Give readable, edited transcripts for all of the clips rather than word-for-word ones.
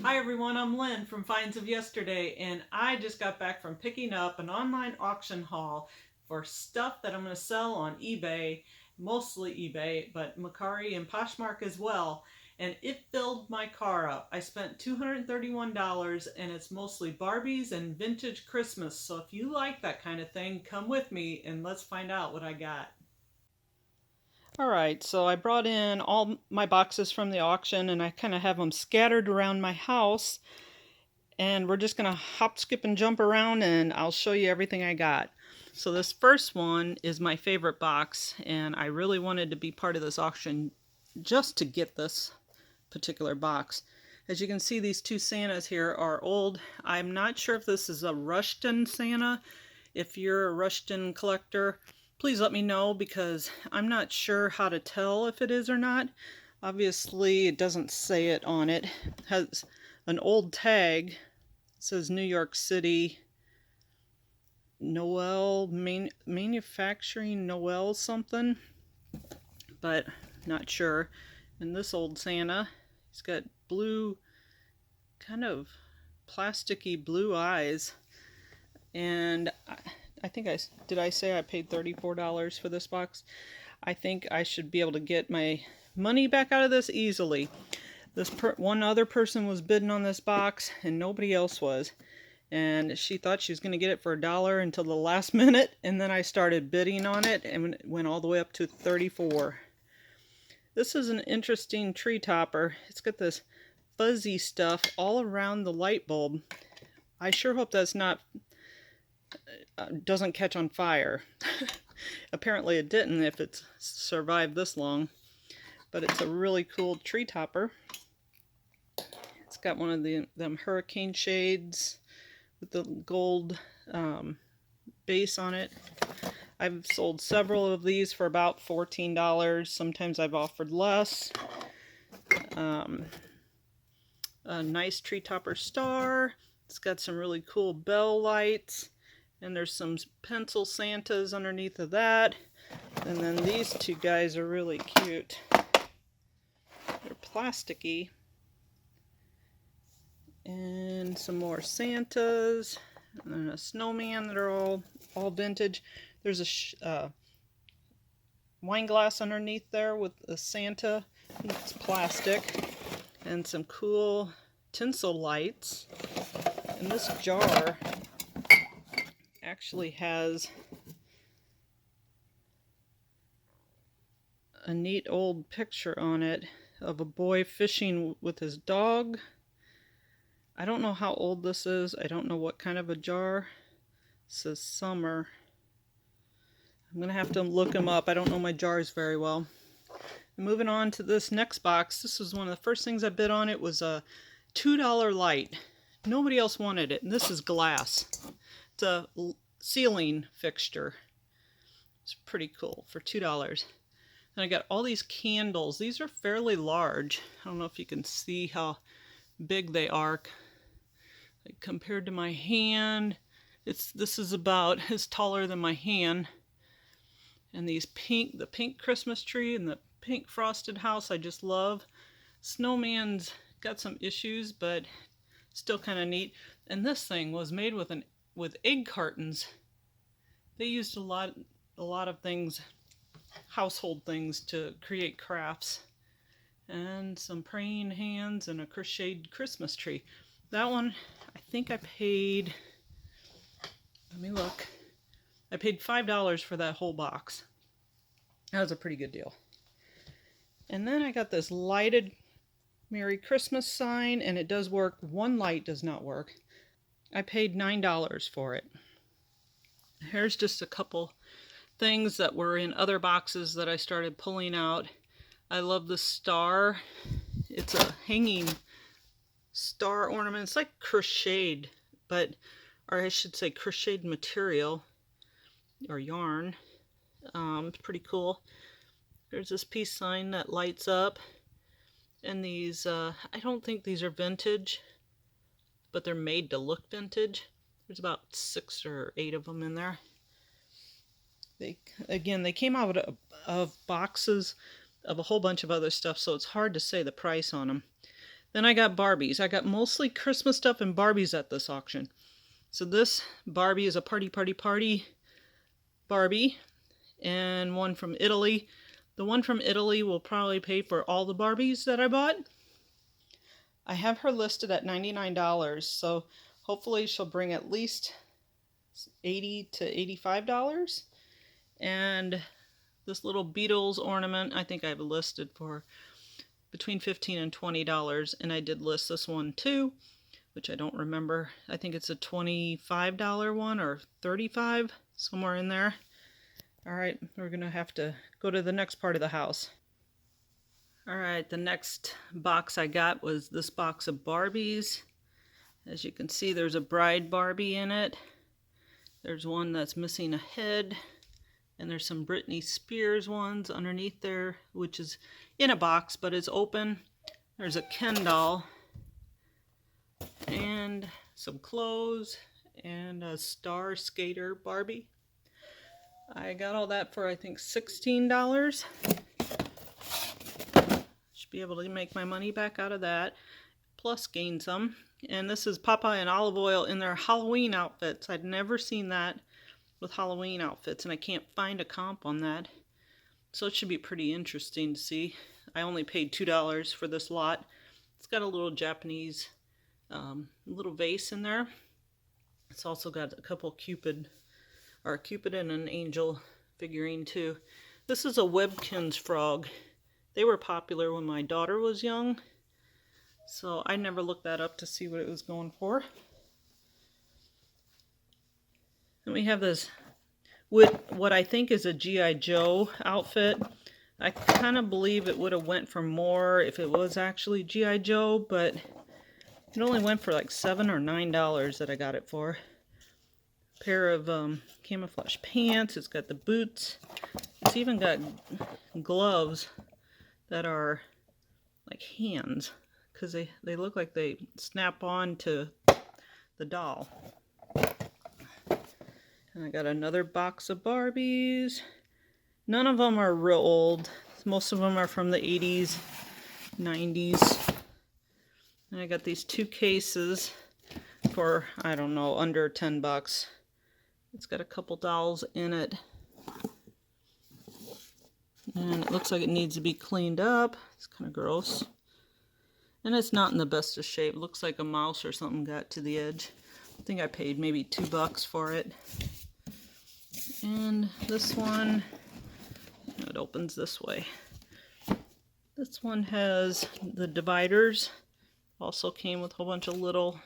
Hi everyone, I'm Lynn from Finds of Yesterday, and I just got back from picking up an online auction haul for stuff that I'm going to sell on eBay, mostly eBay, but Mercari and Poshmark as well. And it filled my car up. I spent $231, and it's mostly Barbies and vintage Christmas. So if you like that kind of thing, come with me and let's find out what I got. Alright, so I brought in all my boxes from the auction and I kind of have them scattered around my house. And we're just going to hop, skip, and jump around and I'll show you everything I got. So this first one is my favorite box, and I really wanted to be part of this auction just to get this particular box. As you can see, these two Santas here are old. I'm not sure if this is a Rushton Santa. If you're a Rushton collector, please let me know, because I'm not sure how to tell if it is or not. Obviously, it doesn't say it on it. It has an old tag. It says New York City, Noel, manufacturing Noel something, but not sure. And this old Santa, he's got blue, kind of plasticky blue eyes. And I think did I say I paid $34 for this box? I think I should be able to get my money back out of this easily. One other person was bidding on this box and nobody else was. And she thought she was going to get it for $1 until the last minute, and then I started bidding on it and it went all the way up to $34. This is an interesting tree topper. It's got this fuzzy stuff all around the light bulb. I sure hope that's not doesn't catch on fire. Apparently it didn't if it's survived this long. But it's a really cool tree topper. It's got one of them hurricane shades with the gold base on it. I've sold several of these for about $14. Sometimes I've offered less. A nice tree topper star. It's got some really cool bell lights. And there's some pencil Santas underneath of that. And then these two guys are really cute. They're plasticky. And some more Santas. And a snowman that are all vintage. There's a wine glass underneath there with a Santa. It's plastic. And some cool tinsel lights. And this jar actually has a neat old picture on it of a boy fishing with his dog. I don't know how old this is. I don't know what kind of a jar. It says summer. I'm going to have to look them up. I don't know my jars very well. Moving on to this next box. This was one of the first things I bid on. It was a $2 light. Nobody else wanted it. And this is glass. It's a ceiling fixture. It's pretty cool for $2. And I got all these candles. These are fairly large. I don't know if you can see how big they are. Like compared to my hand, this is about as taller than my hand. And the pink Christmas tree and the pink frosted house I just love. Snowman's got some issues, but still kind of neat. And this thing was made with egg cartons. They used a lot of things, household things, to create crafts. And some praying hands and a crocheted Christmas tree. That one, I think I paid, let me look. I paid $5 for that whole box. That was a pretty good deal. And then I got this lighted Merry Christmas sign, and it does work. One light does not work. I paid $9 for it. Here's just a couple things that were in other boxes that I started pulling out. I love the star. It's a hanging star ornament. It's like crocheted, or I should say crocheted material or yarn. It's pretty cool. There's this peace sign that lights up. And these, I don't think these are vintage, but they're made to look vintage. There's about 6 or 8 of them in there. They came out of boxes of a whole bunch of other stuff, so it's hard to say the price on them. Then I got Barbies. I got mostly Christmas stuff and Barbies at this auction. So this Barbie is a party Barbie, and one from Italy. The one from Italy will probably pay for all the Barbies that I bought. I have her listed at $99, so hopefully she'll bring at least $80 to $85. And this little Beatles ornament, I think I have listed for between $15 and $20, and I did list this one too, which I don't remember. I think it's a $25 one or $35, somewhere in there. Alright, we're gonna have to go to the next part of the house. Alright, the next box I got was this box of Barbies. As you can see, there's a bride Barbie in it. There's one that's missing a head. And there's some Britney Spears ones underneath there, which is in a box, but it's open. There's a Ken doll. And some clothes. And a Star Skater Barbie. I got all that for, I think, $16. Should be able to make my money back out of that, plus gain some. And this is Popeye and Olive Oil in their Halloween outfits. I'd never seen that with Halloween outfits, and I can't find a comp on that. So it should be pretty interesting to see. I only paid $2 for this lot. It's got a little Japanese little vase in there. It's also got a couple Cupid and an angel figurine too. This is a Webkinz frog. They were popular when my daughter was young, so I never looked that up to see what it was going for. And we have this with what I think is a G.I. Joe outfit. I kind of believe it would have went for more if it was actually G.I. Joe, but it only went for like $7 or $9 that I got it for. A pair of camouflage pants. It's got the boots. It's even got gloves that are like hands, because they look like they snap on to the doll. And I got another box of Barbies. None of them are real old. Most of them are from the 80s, 90s. And I got these two cases for, I don't know, under 10 bucks. It's got a couple dolls in it. And it looks like it needs to be cleaned up. It's kind of gross. And it's not in the best of shape. It looks like a mouse or something got to the edge. I think I paid maybe $2 for it. And this one, it opens this way. This one has the dividers. Also came with a whole bunch of little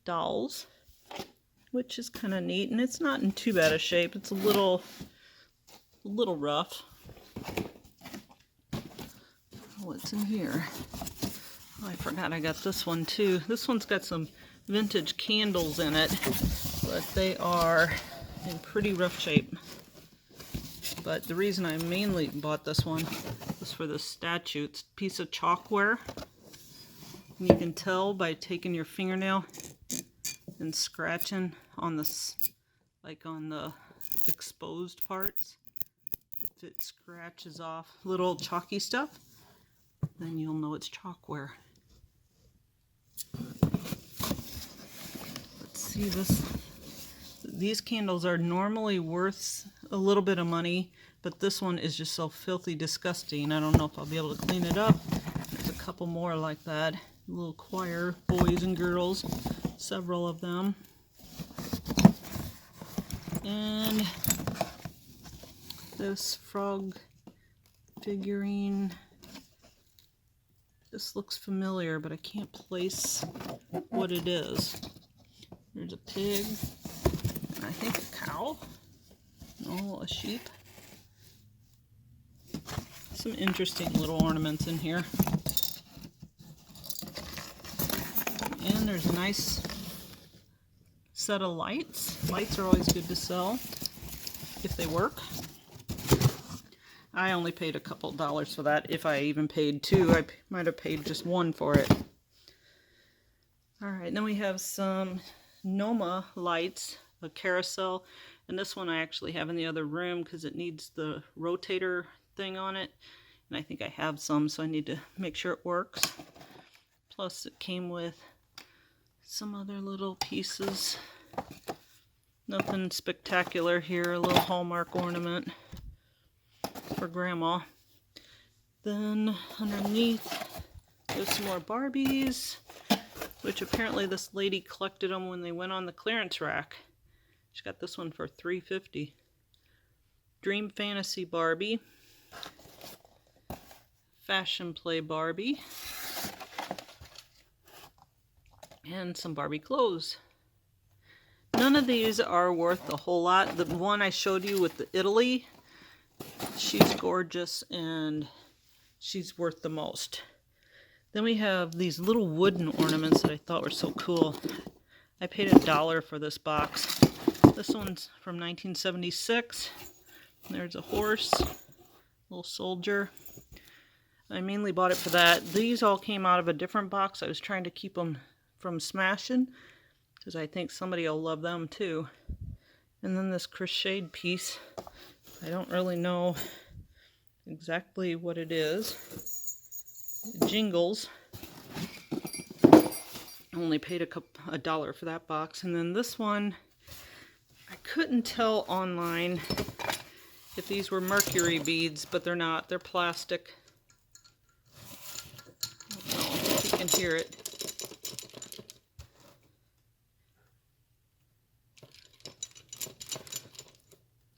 dolls, which is kind of neat. And it's not in too bad a shape. It's a little rough. What's in here? Oh, I forgot I got this one too. This one's got some vintage candles in it, but they are in pretty rough shape. But the reason I mainly bought this one was for the statue. It's a piece of chalkware. And you can tell by taking your fingernail and scratching on this, like on the exposed parts. If it scratches off little chalky stuff, then you'll know it's chalkware. Let's see this. These candles are normally worth a little bit of money, but this one is just so filthy disgusting. I don't know if I'll be able to clean it up. There's a couple more like that. Little choir, boys and girls, several of them. And this frog figurine. This looks familiar, but I can't place what it is. There's a pig, and I think a cow. No, a sheep. Some interesting little ornaments in here. And there's a nice set of lights. Lights are always good to sell if they work. I only paid a couple dollars for that. If I even paid $2, I might have paid just $1 for it. Alright, then we have some Noma lights, a carousel. And this one I actually have in the other room because it needs the rotator thing on it. And I think I have some, so I need to make sure it works. Plus it came with some other little pieces. Nothing spectacular here, a little Hallmark ornament for Grandma. Then underneath there's some more Barbies, which apparently this lady collected them when they went on the clearance rack. She got this one for $3.50. Dream Fantasy Barbie. Fashion Play Barbie. And some Barbie clothes. None of these are worth a whole lot. The one I showed you with the Italy, she's gorgeous and she's worth the most. Then we have these little wooden ornaments that I thought were so cool. I paid $1 for this box. This one's from 1976. There's a horse, little soldier. I mainly bought it for that. These all came out of a different box. I was trying to keep them from smashing because I think somebody will love them too. And then this crocheted piece. I don't really know exactly what it is. It jingles. I only paid $1 for that box. And then this one, I couldn't tell online if these were mercury beads, but they're not. They're plastic. I don't know if you can hear it.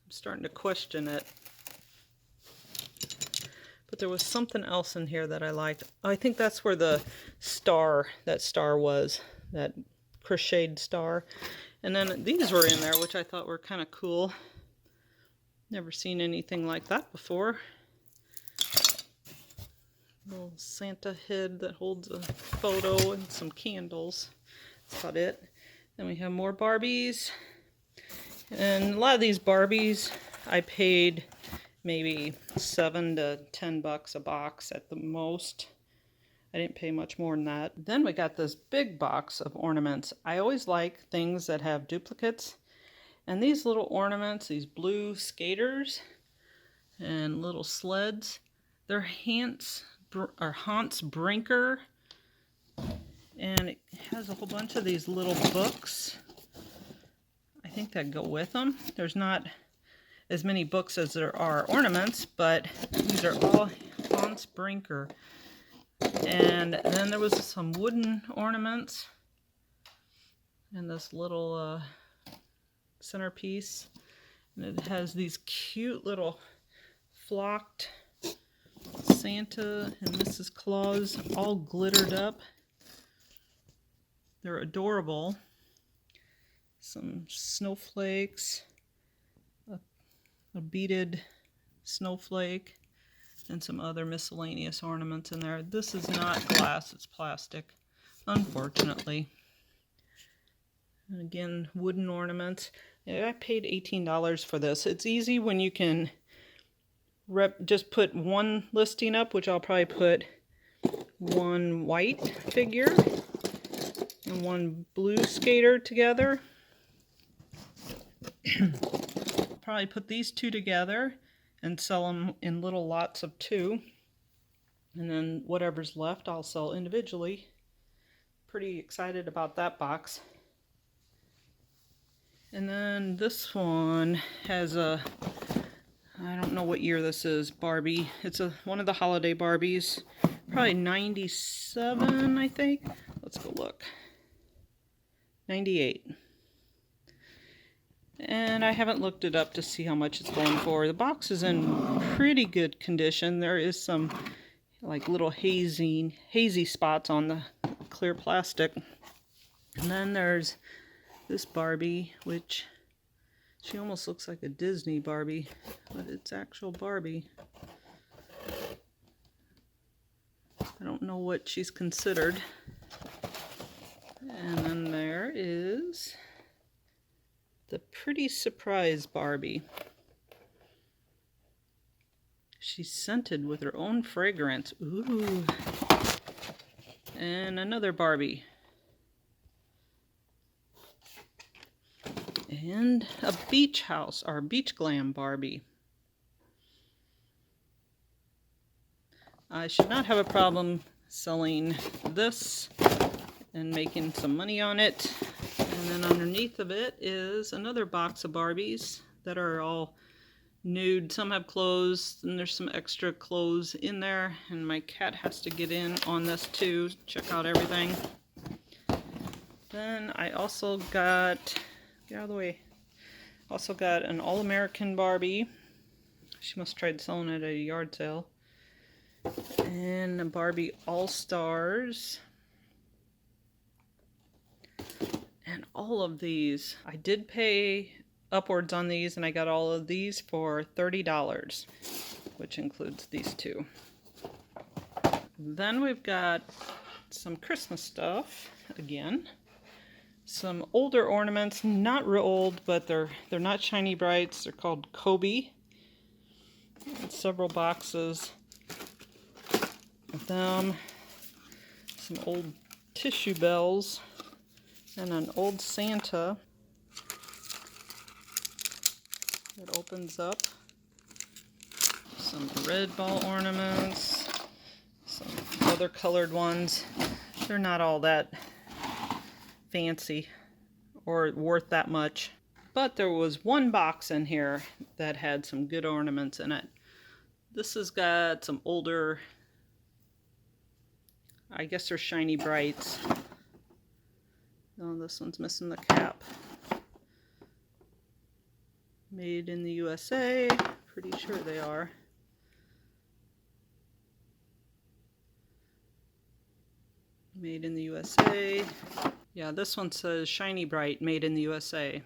I'm starting to question it. But there was something else in here that I liked. I think that's where the star, that star was, that crocheted star. And then these were in there, which I thought were kind of cool. Never seen anything like that before. Little Santa head that holds a photo and some candles. That's about it. Then we have more Barbies. And a lot of these Barbies I paid maybe $7 to $10 a box at the most. I didn't pay much more than that. Then we got this big box of ornaments. I always like things that have duplicates. And these little ornaments, these blue skaters and little sleds, they're Hans Brinker. And it has a whole bunch of these little books, I think, that go with them. There's not as many books as there are ornaments, but these are all Hans Brinker. And then there was some wooden ornaments and this little centerpiece. And it has these cute little flocked Santa and Mrs. Claus all glittered up. They're adorable. Some snowflakes, a beaded snowflake, and some other miscellaneous ornaments in there. This is not glass, it's plastic, unfortunately. And again, wooden ornaments. Yeah, I paid $18 for this. It's easy when you can just put one listing up, which I'll probably put one white figure and one blue skater together. Probably put these two together and sell them in little lots of 2. And then whatever's left I'll sell individually. Pretty excited about that box. And then this one has a, I don't know what year this is, Barbie. It's one of the holiday Barbies. Probably 97, I think. Let's go look. 98. And I haven't looked it up to see how much it's going for. The box is in pretty good condition. There is some like little hazy spots on the clear plastic. And then there's this Barbie, which she almost looks like a Disney Barbie, but it's actual Barbie. I don't know what she's considered. And then there is the Pretty Surprise Barbie. She's scented with her own fragrance. Ooh. And another Barbie. And a beach house, or beach glam Barbie. I should not have a problem selling this and making some money on it. And then underneath of it is another box of Barbies that are all nude. Some have clothes, and there's some extra clothes in there. And my cat has to get in on this too, check out everything. Then I also got, get out of the way, also got an All-American Barbie. She must have tried selling it at a yard sale. And a Barbie All-Stars. And all of these, I did pay upwards on these, and I got all of these for $30, which includes these two. Then we've got some Christmas stuff again. Some older ornaments, not real old, but they're not shiny brights. They're called Kobe. And several boxes of them. Some old tissue bells and an old Santa that opens up. Some red ball ornaments, some other colored ones. They're not all that fancy or worth that much, but there was one box in here that had some good ornaments in it. This has got some older, I guess they're shiny brights. Oh, this one's missing the cap. Made in the USA, pretty sure they are. Made in the USA. Yeah, this one says Shiny Bright, made in the USA.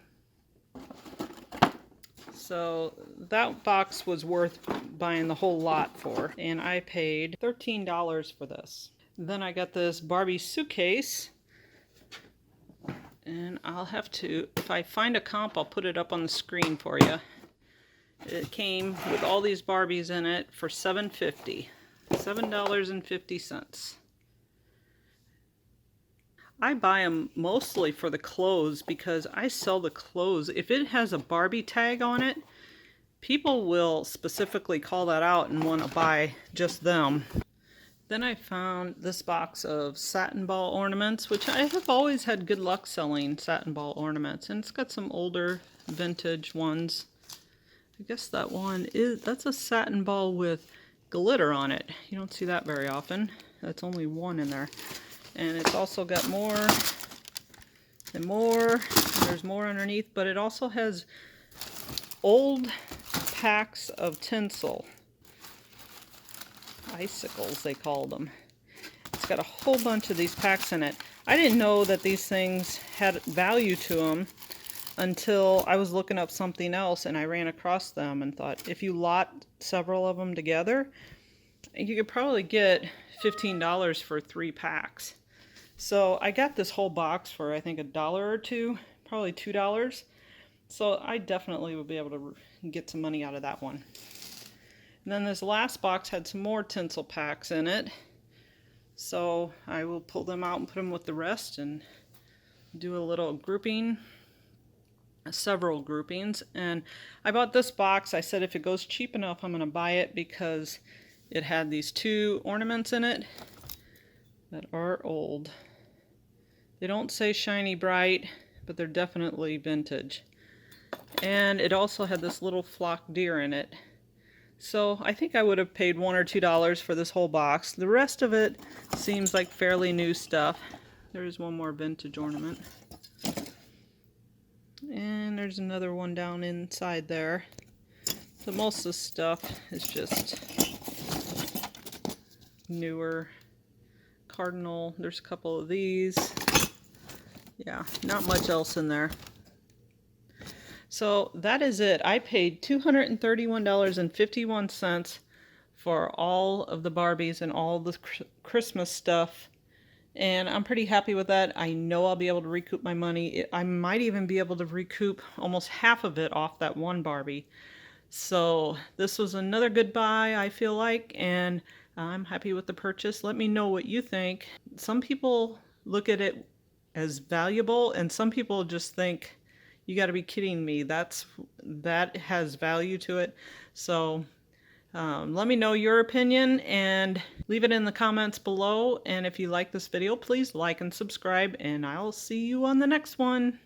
So that box was worth buying the whole lot for, and I paid $13 for this. Then I got this Barbie suitcase, and I'll have to, if I find a comp, I'll put it up on the screen for you. It came with all these Barbies in it for $7.50. $7.50. I buy them mostly for the clothes because I sell the clothes. If it has a Barbie tag on it, people will specifically call that out and want to buy just them. Then I found this box of satin ball ornaments, which I have always had good luck selling satin ball ornaments. And it's got some older vintage ones. I guess that one is, that's a satin ball with glitter on it. You don't see that very often. That's only one in there. And it's also got more and more. There's more underneath, but it also has old packs of tinsel. Icicles, they call them. It's got a whole bunch of these packs in it. I didn't know that these things had value to them until I was looking up something else, and I ran across them and thought, if you lot several of them together, you could probably get $15 for 3 packs. So I got this whole box for I think $1 or $2, probably $2. So I definitely would be able to get some money out of that one. And then this last box had some more tinsel packs in it. So I will pull them out and put them with the rest and do a little grouping, several groupings. And I bought this box. I said if it goes cheap enough, I'm going to buy it because it had these 2 ornaments in it that are old. They don't say shiny bright, but they're definitely vintage. And it also had this little flock deer in it. So I think I would have paid $1 or $2 for this whole box. The rest of it seems like fairly new stuff. There's one more vintage ornament. And there's another one down inside there. So most of the stuff is just newer. Cardinal, there's a couple of these. Yeah, not much else in there. So that is it. I paid $231.51 for all of the Barbies and all the Christmas stuff. And I'm pretty happy with that. I know I'll be able to recoup my money. I might even be able to recoup almost half of it off that one Barbie. So this was another good buy, I feel like, and I'm happy with the purchase. Let me know what you think. Some people look at it as valuable, and some people just think, you got to be kidding me. That has value to it. So Let me know your opinion and leave it in the comments below. And if you like this video, please like and subscribe, and I'll see you on the next one.